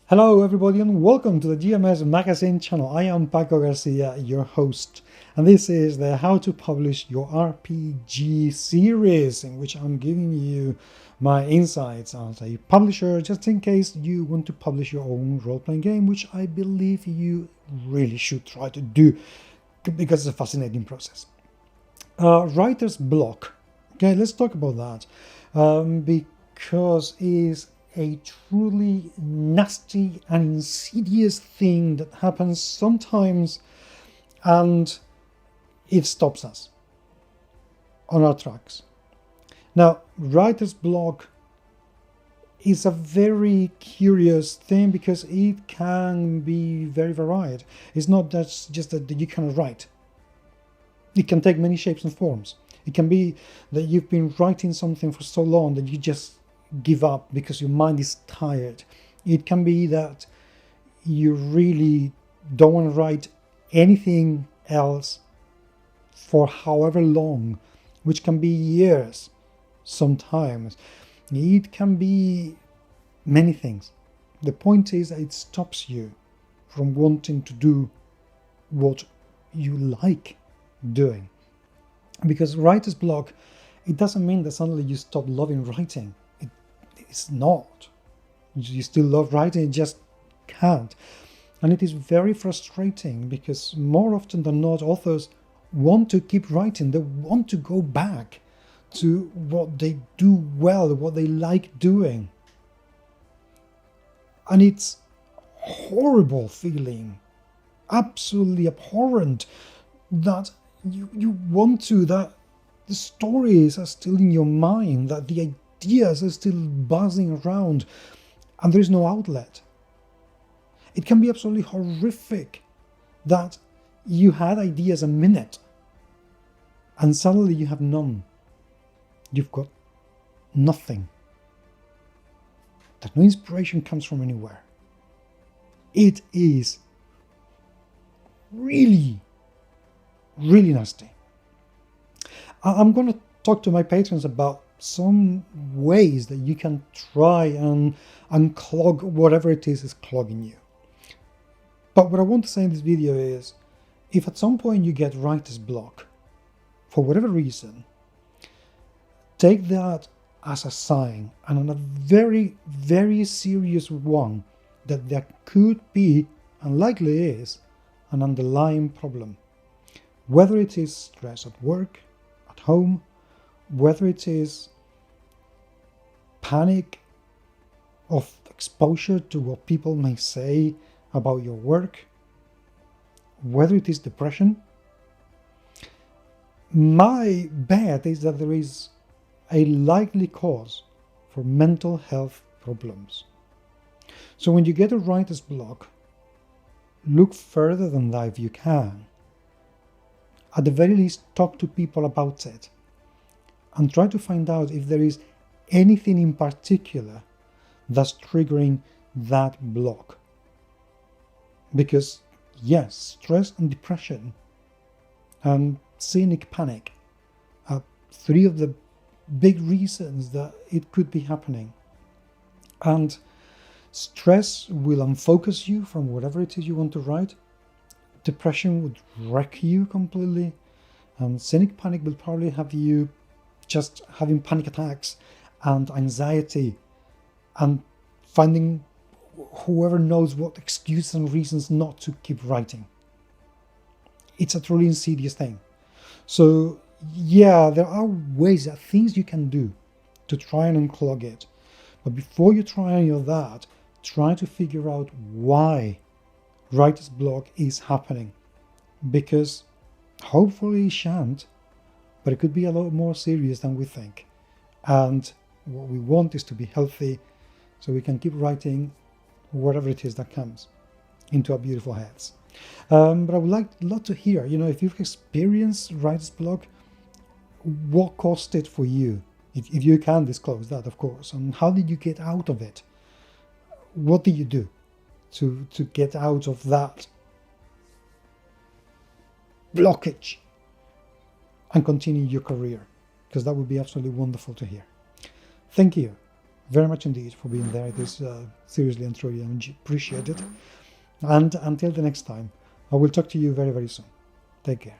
Hello everybody and welcome to the GMS Magazine channel. I am Paco Garcia, your host, and this is the How to Publish Your RPG series, in which I'm giving you my insights as a publisher, just in case you want to publish your own role-playing game, which I believe you really should try to do, because it's a fascinating process. Writer's block. Okay, let's talk about that, because it's a truly nasty and insidious thing that happens sometimes, and it stops us on our tracks. Now, writer's block is a very curious thing because it can be very varied. It's not just that you cannot write. It can take many shapes and forms. It can be that you've been writing something for so long that you just give up because your mind is tired. It can be that you really don't want to write anything else for however long, which can be years sometimes. It can be many things. The point is that it stops you from wanting to do what you like doing. Because writer's block, it doesn't mean that suddenly you stop loving writing. It's not. You still love writing, you just can't. And it is very frustrating because more often than not, authors want to keep writing. They want to go back to what they do well, what they like doing. And it's a horrible feeling, absolutely abhorrent, that you want to, that the stories are still in your mind, that the ideas are still buzzing around, and there is no outlet. It can be absolutely horrific that you had ideas a minute and suddenly you have none. You've got nothing. That no inspiration comes from anywhere. It is really, really nasty. I'm going to talk to my patrons about some ways that you can try and unclog whatever it is clogging you. But what I want to say in this video is, if at some point you get writer's block, for whatever reason, take that as a sign, and on a very, very serious one, that there could be, and likely is, an underlying problem. Whether it is stress at work, at home, whether it is panic of exposure to what people may say about your work, whether it is depression, my bet is that there is a likely cause for mental health problems. So when you get a writer's block, look further than that if you can. At the very least, talk to people about it and try to find out if there is anything in particular that's triggering that block. Because yes, stress and depression and cynic panic are three of the big reasons that it could be happening. And stress will unfocus you from whatever it is you want to write. Depression would wreck you completely, and cynic panic will probably have you just having panic attacks and anxiety and finding whoever knows what excuses and reasons not to keep writing. It's a truly insidious thing. So yeah, there are ways, there are things you can do to try and unclog it. But before you try any of that, try to figure out why writer's block is happening. Because hopefully it shan't, but it could be a lot more serious than we think. And what we want is to be healthy so we can keep writing whatever it is that comes into our beautiful heads. But I would love to hear, if you've experienced writer's block, what caused it for you? If you can disclose that, of course. And how did you get out of it? What did you do to get out of that blockage and continue your career? Because that would be absolutely wonderful to hear. Thank you, very much indeed for being there. It is seriously and truly appreciated. And until the next time, I will talk to you very, very soon. Take care.